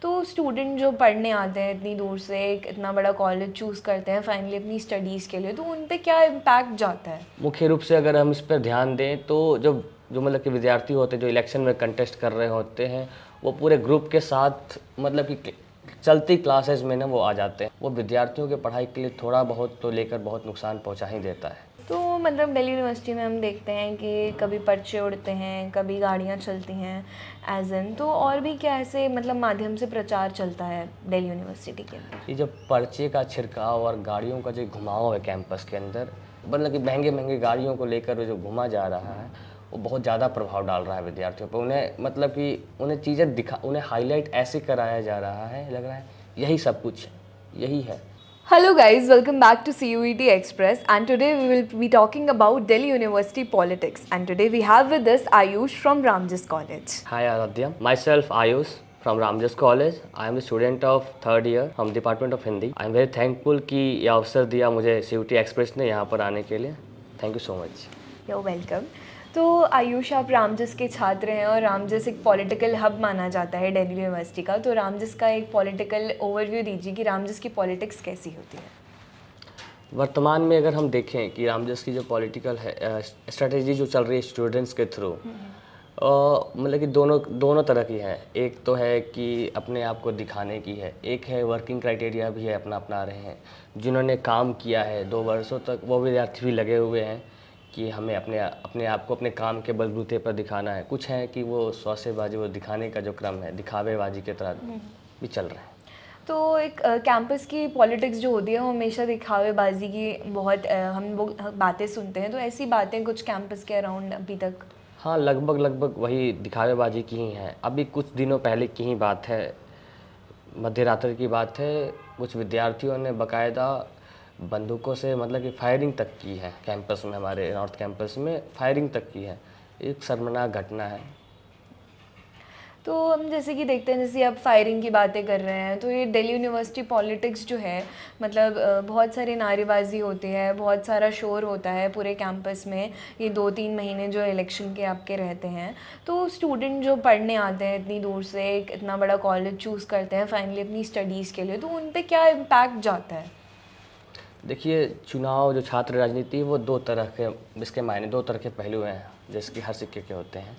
तो स्टूडेंट जो पढ़ने आते हैं इतनी दूर से, एक इतना बड़ा कॉलेज चूज़ करते हैं फाइनली अपनी स्टडीज़ के लिए, तो उन पे क्या इम्पैक्ट जाता है? मुख्य रूप से अगर हम इस पर ध्यान दें तो जो जो मतलब कि विद्यार्थी होते हैं जो इलेक्शन में कंटेस्ट कर रहे होते हैं, वो पूरे ग्रुप के साथ मतलब कि चलती क्लासेस में ना वो आ जाते हैं। वो विद्यार्थियों के पढ़ाई के लिए थोड़ा बहुत तो लेकर बहुत नुकसान पहुंचा ही देता है। तो मतलब दिल्ली यूनिवर्सिटी में हम देखते हैं कि कभी पर्चे उड़ते हैं, कभी गाड़ियाँ चलती हैं एज इन, तो और भी क्या ऐसे मतलब माध्यम से प्रचार चलता है दिल्ली यूनिवर्सिटी के अंदर? ये जो पर्चे का छिड़काव और गाड़ियों का जो घुमाव है कैंपस के अंदर, मतलब कि महंगे महंगे गाड़ियों को लेकर जो घुमा जा रहा है, वो बहुत ज़्यादा प्रभाव डाल रहा है विद्यार्थियों पर। उन्हें मतलब कि उन्हें चीज़ें उन्हें हाईलाइट ऐसे कराया जा रहा है, लग रहा है यही सब कुछ है, यही है। Hello guys, welcome back to CUET Express, and today we will be talking about Delhi University politics, and today we have with us Ayush from Ramjas College. Hi Aradhya, myself Ayush from Ramjas College. I am a student of third year from Department of Hindi. I am very thankful कि ये अवसर दिया मुझे CUET Express ने यहाँ पर आने के लिए। Thank you so much. You're welcome. तो आयुष, आप रामजस के छात्र हैं और रामजस एक पॉलिटिकल हब माना जाता है दिल्ली यूनिवर्सिटी का, तो रामजस का एक पॉलिटिकल ओवरव्यू दीजिए कि रामजस की पॉलिटिक्स कैसी होती है? वर्तमान में अगर हम देखें कि रामजस की जो पॉलिटिकल है स्ट्रेटेजी जो चल रही है स्टूडेंट्स के थ्रू, मतलब कि दोनों दोनों तरह की है। एक तो है कि अपने आप को दिखाने की है, एक है वर्किंग क्राइटेरिया भी है अपना रहे हैं। जिन्होंने काम किया है 2 वर्षों तक, वो विद्यार्थी भी लगे हुए हैं कि हमें अपने अपने आप को अपने काम के बलबूते पर दिखाना है। कुछ है कि वो सौसेबाजी, वो दिखाने का जो क्रम है, दिखावेबाजी के तरह भी चल रहे हैं। तो एक कैंपस की पॉलिटिक्स जो होती है वो हमेशा दिखावेबाजी की बहुत हम वो बातें सुनते हैं, तो ऐसी बातें कुछ कैंपस के अराउंड अभी तक? हाँ, लगभग वही दिखावेबाजी की ही है। अभी कुछ दिनों पहले की ही बात है, मध्य रात्रि की बात है, कुछ विद्यार्थियों ने बाकायदा बंदूकों से मतलब कि फायरिंग तक की है। कैंपस में, हमारे नॉर्थ कैंपस में फायरिंग तक की है। एक शर्मनाक घटना है। तो हम जैसे कि देखते हैं, जैसे आप फायरिंग की बातें कर रहे हैं, तो ये दिल्ली यूनिवर्सिटी पॉलिटिक्स जो है, मतलब बहुत सारी नारेबाजी होती है, बहुत सारा शोर होता है पूरे कैंपस में। ये 2-3 महीने जो इलेक्शन के आपके रहते हैं, तो स्टूडेंट जो पढ़ने आते हैं इतनी दूर से, एक इतना बड़ा कॉलेज चूज़ करते हैं फाइनली अपनी स्टडीज़ के लिए, तो उन पे क्या इम्पैक्ट जाता है? देखिए, चुनाव जो छात्र राजनीति है वो दो तरह के, इसके मायने दो तरह के पहलू हैं, जैसे कि हर सिक्के के होते हैं।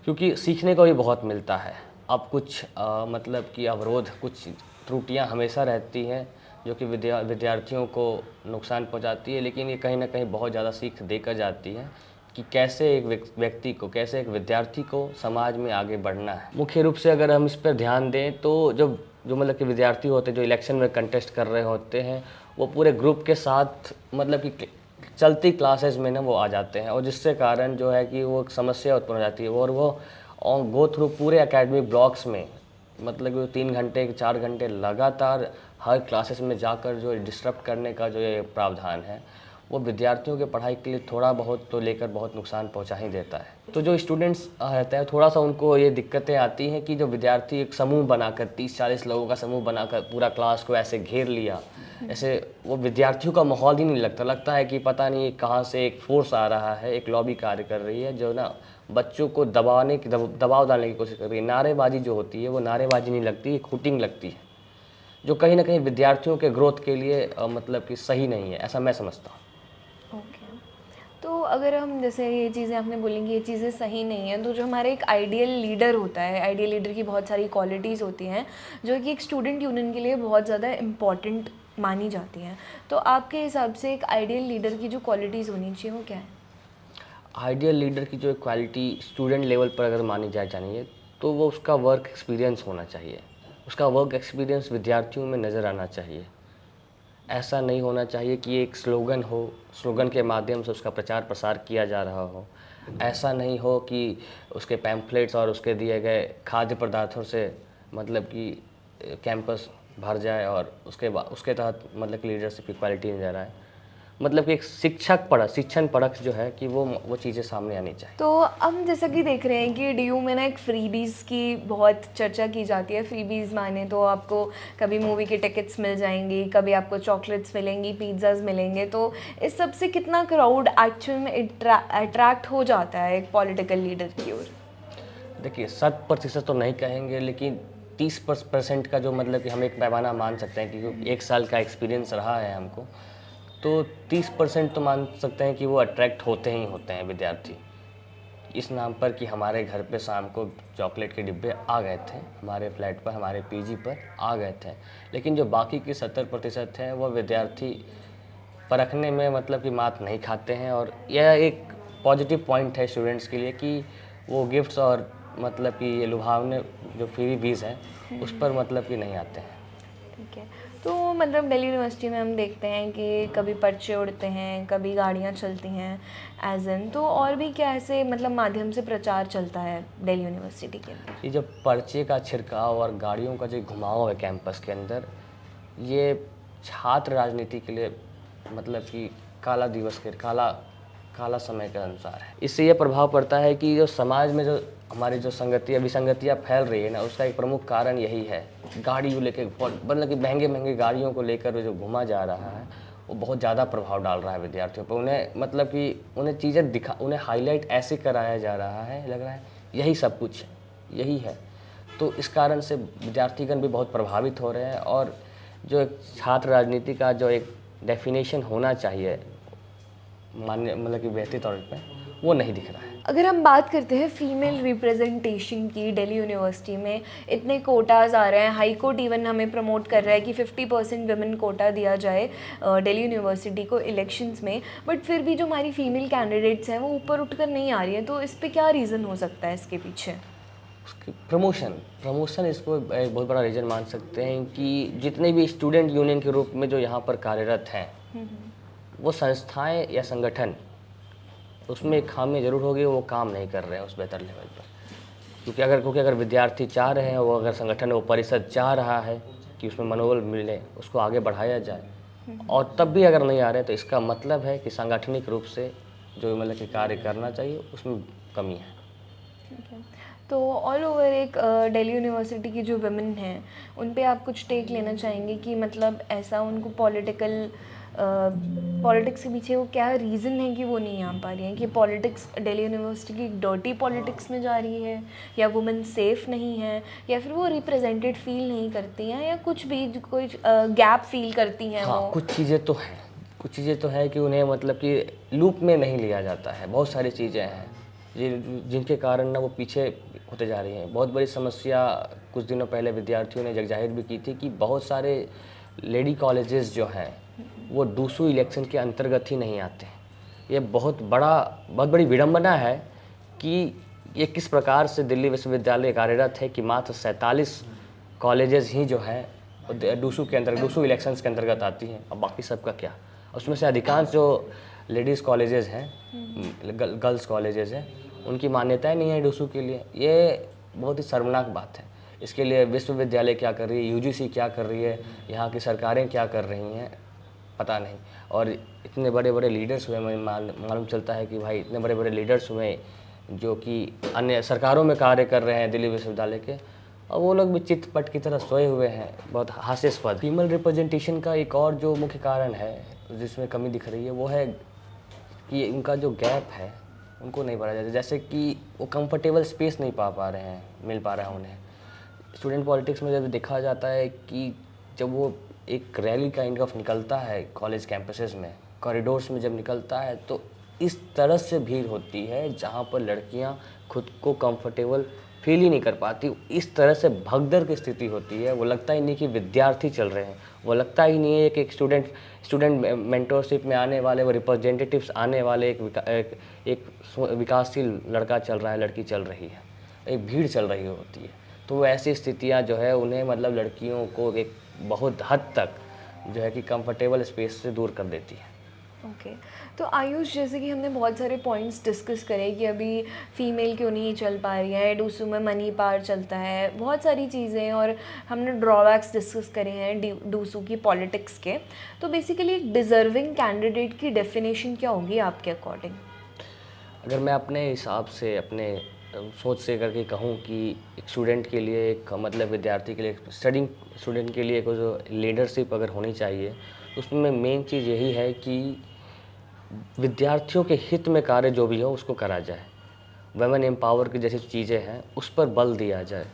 क्योंकि सीखने को भी बहुत मिलता है। अब कुछ मतलब कि अवरोध, कुछ त्रुटियां हमेशा रहती हैं जो कि विद्यार्थियों को नुकसान पहुंचाती है, लेकिन ये कहीं ना कहीं बहुत ज़्यादा सीख देकर जाती है कि कैसे एक व्यक्ति को, कैसे एक विद्यार्थी को समाज में आगे बढ़ना है। मुख्य रूप से अगर हम इस पर ध्यान दें तो जो जो मतलब कि विद्यार्थी होते हैं जो इलेक्शन में कंटेस्ट कर रहे होते हैं, वो पूरे ग्रुप के साथ मतलब कि चलती क्लासेस में ना वो आ जाते हैं, और जिससे कारण जो है कि वो एक समस्या उत्पन्न हो जाती है। और वो गो थ्रू पूरे एकेडमिक ब्लॉक्स में, मतलब कि 3 घंटे 4 घंटे लगातार हर क्लासेस में जाकर जो डिस्टर्ब करने का जो ये प्रावधान है, वो विद्यार्थियों के पढ़ाई के लिए थोड़ा बहुत तो लेकर बहुत नुकसान पहुंचा ही देता है। तो जो स्टूडेंट्स रहते हैं, थोड़ा सा उनको ये दिक्कतें आती हैं कि जो विद्यार्थी एक समूह बनाकर 30-40 लोगों का समूह बनाकर पूरा क्लास को ऐसे घेर लिया, ऐसे वो विद्यार्थियों का माहौल ही नहीं लगता है कि पता नहीं कहाँ से एक फोर्स आ रहा है, एक लॉबी कार्य कर रही है जो ना बच्चों को दबाने की दबाव डालने की कोशिश कर रही है। नारेबाजी जो होती है वो नारेबाजी नहीं लगती, एक हुटिंग लगती है, जो कहीं ना कहीं विद्यार्थियों के ग्रोथ के लिए मतलब कि सही नहीं है, ऐसा मैं समझता हूँ। ओके। तो अगर हम, जैसे ये चीज़ें आपने बोली कि ये चीज़ें सही नहीं हैं, तो जो हमारा एक आइडियल लीडर होता है, आइडियल लीडर की बहुत सारी क्वालिटीज़ होती हैं जो कि एक स्टूडेंट यूनियन के लिए बहुत ज़्यादा इम्पॉर्टेंट मानी जाती हैं, तो आपके हिसाब से एक आइडियल लीडर की जो क्वालिटीज़ होनी चाहिए वो क्या है? आइडियल लीडर की जो क्वालिटी स्टूडेंट लेवल पर अगर मानी जानी है, तो वो उसका वर्क एक्सपीरियंस होना चाहिए। उसका वर्क एक्सपीरियंस विद्यार्थियों में नज़र आना चाहिए। ऐसा नहीं होना चाहिए कि एक स्लोगन हो, स्लोगन के माध्यम से उसका प्रचार प्रसार किया जा रहा हो। ऐसा नहीं हो कि उसके पैम्फलेट्स और उसके दिए गए खाद्य पदार्थों से मतलब कि कैंपस भर जाए और उसके तहत मतलब कि लीडरशिप की क्वालिटी नज़र आए। मतलब कि एक शिक्षण परख जो है कि वो चीज़ें सामने आनी चाहिए। तो हम जैसा कि देख रहे हैं कि डीयू में ना एक फ्रीबीज़ की बहुत चर्चा की जाती है। फ्रीबीज़ माने तो आपको कभी मूवी के टिकट्स मिल जाएंगी, कभी आपको चॉकलेट्स मिलेंगी, पिज़्ज़ाज़ मिलेंगे, तो इस सब से कितना क्राउड एक्चुअल में अट्रैक्ट हो जाता है एक पॉलिटिकल लीडर की ओर? देखिए, 100% तो नहीं कहेंगे, लेकिन 30% का जो मतलब कि हम एक पैमाना मान सकते हैं, क्योंकि 1 साल का एक्सपीरियंस रहा है हमको, तो 30% तो मान सकते हैं कि वो अट्रैक्ट होते ही होते हैं विद्यार्थी, इस नाम पर कि हमारे घर पे शाम को चॉकलेट के डिब्बे आ गए थे, हमारे फ्लैट पर, हमारे पीजी पर आ गए थे। लेकिन जो बाकी के 70% हैं वो विद्यार्थी परखने में मतलब कि मात नहीं खाते हैं, और यह एक पॉजिटिव पॉइंट है स्टूडेंट्स के लिए कि वो गिफ्ट्स और मतलब कि ये लुभावने जो फ्रीबीज़ हैं उस पर मतलब कि नहीं आते हैं। ठीक है। तो मतलब दिल्ली यूनिवर्सिटी में हम देखते हैं कि कभी पर्चे उड़ते हैं, कभी गाड़ियाँ चलती हैं एज़ इन, तो और भी क्या ऐसे मतलब माध्यम से प्रचार चलता है दिल्ली यूनिवर्सिटी के अंदर? ये जो पर्चे का छिड़काव और गाड़ियों का जो घुमाव है कैंपस के अंदर, ये छात्र राजनीति के लिए मतलब कि काला दिवस के काला काला समय के अनुसार है। इससे ये प्रभाव पड़ता है कि जो समाज में जो हमारी जो विसंगतियाँ फैल रही है ना, उसका एक प्रमुख कारण यही है। गाड़ी को लेके मतलब कि महंगे गाड़ियों को लेकर जो घूमा जा रहा है, वो बहुत ज़्यादा प्रभाव डाल रहा है विद्यार्थियों पर। उन्हें मतलब कि उन्हें चीज़ें उन्हें हाईलाइट ऐसे कराया जा रहा है, लग रहा है यही सब कुछ है, यही है। तो इस कारण से विद्यार्थीगण भी बहुत प्रभावित हो रहे हैं, और जो एक छात्र राजनीति का जो एक डेफिनेशन होना चाहिए मान्य मतलब कि बेहतर तौर पे, वो नहीं दिख रहा है। अगर हम बात करते हैं फीमेल रिप्रेजेंटेशन की, दिल्ली यूनिवर्सिटी में इतने कोटाज आ रहे हैं, हाई कोर्ट इवन हमें प्रमोट कर रहा है कि 50% वुमेन कोटा दिया जाए दिल्ली यूनिवर्सिटी को इलेक्शंस में, बट फिर भी जो हमारी फीमेल कैंडिडेट्स हैं वो ऊपर उठकर नहीं आ रही हैं, तो इस पे क्या रीज़न हो सकता है इसके पीछे? उसकी प्रमोशन इसको एक बहुत बड़ा रीज़न मान सकते हैं कि जितने भी स्टूडेंट यूनियन के रूप में जो यहाँ पर कार्यरत हैं, वो संस्थाएं या संगठन, उसमें एक खामी ज़रूर होगी, वो काम नहीं कर रहे हैं उस बेहतर लेवल पर। क्योंकि अगर विद्यार्थी चाह रहे हैं, वो अगर संगठन वो परिषद चाह रहा है कि उसमें मनोबल मिले, उसको आगे बढ़ाया जाए, और तब भी अगर नहीं आ रहे, तो इसका मतलब है कि सांगठनिक रूप से जो मतलब कि कार्य करना चाहिए उसमें कमी है। ठीक है। तो ऑल ओवर एक दिल्ली यूनिवर्सिटी की जो वुमेन हैं, उन पे आप कुछ टेक लेना चाहेंगे कि मतलब ऐसा उनको पॉलिटिक्स के पीछे वो क्या रीज़न है कि वो नहीं आ पा रही हैं? कि पॉलिटिक्स दिल्ली यूनिवर्सिटी की डर्टी पॉलिटिक्स में जा रही है, या वुमेन सेफ़ नहीं है, या फिर वो रिप्रेजेंटेड फील नहीं करती हैं, या कुछ भी कोई गैप फील करती हैं हाँ, वो? कुछ चीज़ें तो हैं कि उन्हें मतलब कि लूप में नहीं लिया जाता है। बहुत सारी चीज़ें हैं जिनके कारण ना वो पीछे होते जा रही हैं। बहुत बड़ी समस्या कुछ दिनों पहले विद्यार्थियों ने जगजाहिर भी की थी कि बहुत सारे लेडी कॉलेजेस जो हैं वो डूसू इलेक्शन के अंतर्गत ही नहीं आते। ये बहुत बड़ी विडंबना है कि ये किस प्रकार से दिल्ली विश्वविद्यालय कार्यरत है कि मात्र 47 कॉलेजेस ही जो हैं डूसू इलेक्शंस के अंतर्गत आती हैं, और बाकी सबका क्या। उसमें से अधिकांश जो लेडीज़ कॉलेजेस हैं, गर्ल्स कॉलेजेस हैं, उनकी मान्यताएं नहीं है डूसू के लिए। ये बहुत ही शर्मनाक बात है। इसके लिए विश्वविद्यालय क्या कर रही है, यूजीसी क्या कर रही है, यहाँ की सरकारें क्या कर रही हैं, पता नहीं। और इतने बड़े बड़े लीडर्स हुए, हमें मालूम चलता है कि भाई इतने बड़े बड़े लीडर्स हुए जो कि अन्य सरकारों में कार्य कर रहे हैं दिल्ली विश्वविद्यालय के, और वो लोग भी चितपट की तरह सोए हुए हैं। बहुत हास्यास्पद। फीमेल रिप्रेजेंटेशन का एक और जो मुख्य कारण है जिसमें कमी दिख रही है, वो है कि उनका जो गैप है उनको नहीं भरा जाता। जैसे कि वो कंफर्टेबल स्पेस नहीं पा रहे हैं, मिल पा रहा है उन्हें। स्टूडेंट पॉलिटिक्स में जब देखा जाता है कि जब वो एक रैली काइंड ऑफ निकलता है कॉलेज कैंपसेस में, कॉरिडोर्स में जब निकलता है, तो इस तरह से भीड़ होती है जहाँ पर लड़कियाँ खुद को कंफर्टेबल फील ही नहीं कर पाती। इस तरह से भगदड़ की स्थिति होती है। वो लगता ही नहीं कि विद्यार्थी चल रहे हैं, वो लगता ही नहीं है कि एक स्टूडेंट मेंटोरशिप में आने वाले, वो रिप्रेजेंटेटिव्स आने वाले एक विकासशील लड़का चल रहा है, लड़की चल रही है, एक भीड़ चल रही होती है। तो ऐसी स्थितियाँ जो है उन्हें मतलब लड़कियों को एक बहुत हद तक जो है कि कंफर्टेबल स्पेस से दूर कर देती है। ओके। तो आयुष, जैसे कि हमने बहुत सारे पॉइंट्स डिस्कस करे कि अभी फ़ीमेल क्यों नहीं चल पा रही है, डूसू में मनी पार चलता है, बहुत सारी चीज़ें, और हमने ड्रॉबैक्स डिस्कस करे हैं डूसू की पॉलिटिक्स के। तो बेसिकली एक डिज़र्विंग कैंडिडेट की डेफिनेशन क्या होगी आपके अकॉर्डिंग? अगर मैं अपने हिसाब से, अपने सोच से करके कहूँ कि एक स्टूडेंट के लिए, एक मतलब विद्यार्थी के लिए, स्टडिंग स्टूडेंट के लिए कोई जो लीडरशिप अगर होनी चाहिए, उसमें मेन चीज़ यही है कि विद्यार्थियों के हित में कार्य जो भी हो उसको करा जाए। वुमेन एम्पावर की जैसी चीज़ें हैं उस पर बल दिया जाए।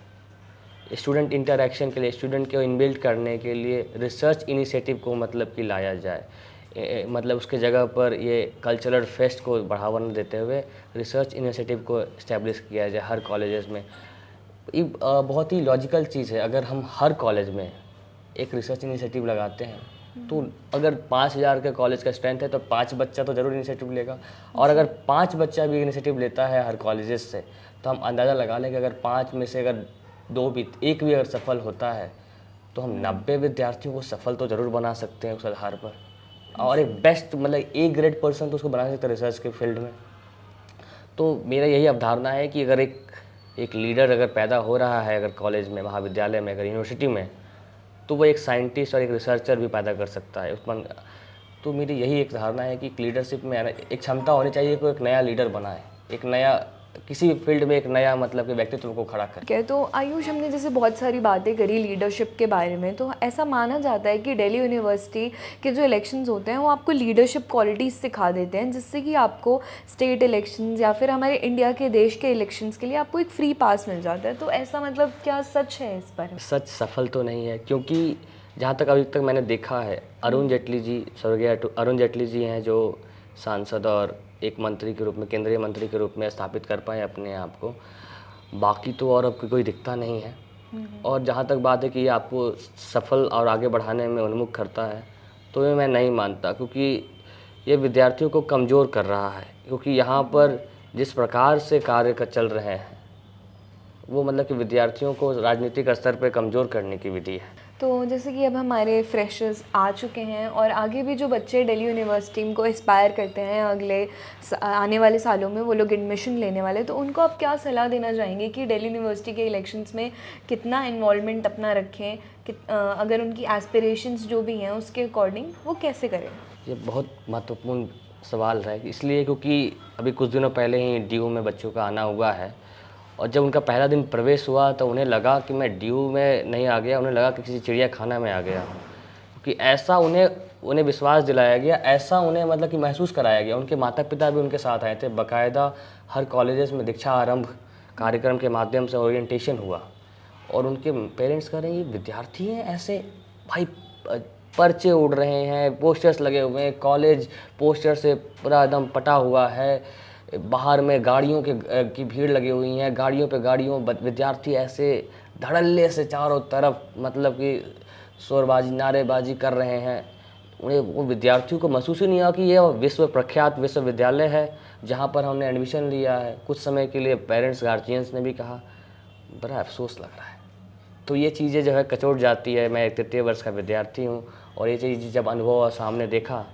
स्टूडेंट इंटरेक्शन के लिए, स्टूडेंट को इनबिल्ट करने के लिए रिसर्च इनिशिएटिव को मतलब कि लाया जाए। मतलब उसके जगह पर ये कल्चरल फेस्ट को बढ़ावा न देते हुए रिसर्च इनिशिएटिव को इस्टेब्लिश किया जाए हर कॉलेजेस में। ये बहुत ही लॉजिकल चीज़ है। अगर हम हर कॉलेज में एक रिसर्च इनिशिएटिव लगाते हैं तो अगर 5000 के कॉलेज का स्ट्रेंथ है तो 5 बच्चा तो ज़रूर इनिशिएटिव लेगा, और अगर 5 बच्चा भी इनिशिएटिव लेता है हर कॉलेजेस से तो हम अंदाज़ा लगा लें कि अगर 5 में से अगर 2 भी, 1 भी अगर सफल होता है तो हम 90 विद्यार्थियों को सफल तो ज़रूर बना सकते हैं उस आधार पर, और एक बेस्ट मतलब ए ग्रेड पर्सन तो उसको बना सकते हैं रिसर्च के फील्ड में। तो मेरा यही अवधारणा है कि अगर एक लीडर अगर पैदा हो रहा है अगर कॉलेज में, महाविद्यालय में, अगर यूनिवर्सिटी में, तो वो एक साइंटिस्ट और एक रिसर्चर भी पैदा कर सकता है उसमें। तो मेरी यही एक धारणा है कि लीडरशिप में एक क्षमता होनी चाहिए कि एक नया लीडर बनाए, एक नया किसी भी फील्ड में एक नया मतलब कि व्यक्तित्व को खड़ा करे। ठीक है, तो आयुष, हमने जैसे बहुत सारी बातें करी लीडरशिप के बारे में, तो ऐसा माना जाता है कि दिल्ली यूनिवर्सिटी के जो इलेक्शंस होते हैं वो आपको लीडरशिप क्वालिटीज़ सिखा देते हैं, जिससे कि आपको स्टेट इलेक्शंस या फिर हमारे इंडिया के देश के इलेक्शंस के लिए आपको एक फ्री पास मिल जाता है। तो ऐसा मतलब क्या सच है इस पर? सच सफल तो नहीं है, क्योंकि जहाँ तक अभी तक मैंने देखा है, अरुण जेटली जी, स्वर्गीय अरुण जेटली जी हैं जो सांसद और एक मंत्री के रूप में, केंद्रीय मंत्री के रूप में स्थापित कर पाए अपने आप को। बाकी तो और अब कोई दिखता नहीं है। और जहाँ तक बात है कि ये आपको सफल और आगे बढ़ाने में उन्मुख करता है, तो ये मैं नहीं मानता, क्योंकि ये विद्यार्थियों को कमज़ोर कर रहा है। क्योंकि यहाँ पर जिस प्रकार से कार्य चल रहे हैं वो मतलब कि विद्यार्थियों को राजनीतिक स्तर पर कमज़ोर करने की विधि है। तो जैसे कि अब हमारे फ्रेशर्स आ चुके हैं और आगे भी जो बच्चे दिल्ली यूनिवर्सिटी को एस्पायर करते हैं अगले आने वाले सालों में, वो लोग एडमिशन लेने वाले, तो उनको आप क्या सलाह देना चाहेंगे कि दिल्ली यूनिवर्सिटी के इलेक्शंस में कितना इन्वॉल्वमेंट अपना रखें, कि अगर उनकी एस्पिरेशंस जो भी हैं उसके अकॉर्डिंग वो कैसे करें? ये बहुत महत्वपूर्ण सवाल है, इसलिए क्योंकि अभी कुछ दिनों पहले ही ड्यू में बच्चों का आना हुआ है, और जब उनका पहला दिन प्रवेश हुआ तो उन्हें लगा कि मैं ड्यू में नहीं आ गया, उन्हें लगा कि किसी चिड़ियाखाना में आ गया हूँ। क्योंकि ऐसा उन्हें विश्वास दिलाया गया, ऐसा उन्हें मतलब कि महसूस कराया गया। उनके माता पिता भी उनके साथ आए थे, बाकायदा हर कॉलेजेस में दीक्षा आरंभ कार्यक्रम के माध्यम से ओरिएंटेशन हुआ, और उनके पेरेंट्स कह रहे हैं ये विद्यार्थी हैं ऐसे, भाई पर्चे उड़ रहे हैं, पोस्टर्स लगे हुए हैं, कॉलेज पोस्टर से पूरा एकदम पटा हुआ है, बाहर में गाड़ियों की भीड़ लगी हुई है, गाड़ियों पे गाड़ियों, विद्यार्थी ऐसे धड़ल्ले से चारों तरफ मतलब कि शोरबाजी, नारेबाजी कर रहे हैं। उन्हें वो विद्यार्थियों को महसूस ही नहीं हुआ कि ये विश्व प्रख्यात विश्वविद्यालय है जहाँ पर हमने एडमिशन लिया है। कुछ समय के लिए पेरेंट्स गार्जियंस ने भी कहा, बड़ा अफसोस लग रहा है। तो ये चीज़ें जो है कचोट जाती है। मैं एक 3य वर्ष का विद्यार्थी हूँ, और ये चीज़ जब अनुभव सामने देखा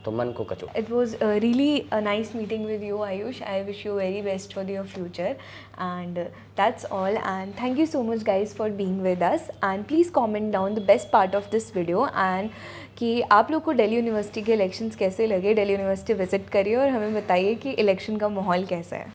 तो मन को कचोट। It was really a nice meeting with you, Ayush. I wish you very best for your future, and that's all. And thank you so much, guys, for being with us. And please comment down the best part of this video, and कि आप लोग को Delhi university के elections कैसे लगे। Delhi university visit करिए और हमें बताइए कि इलेक्शन का माहौल कैसा है।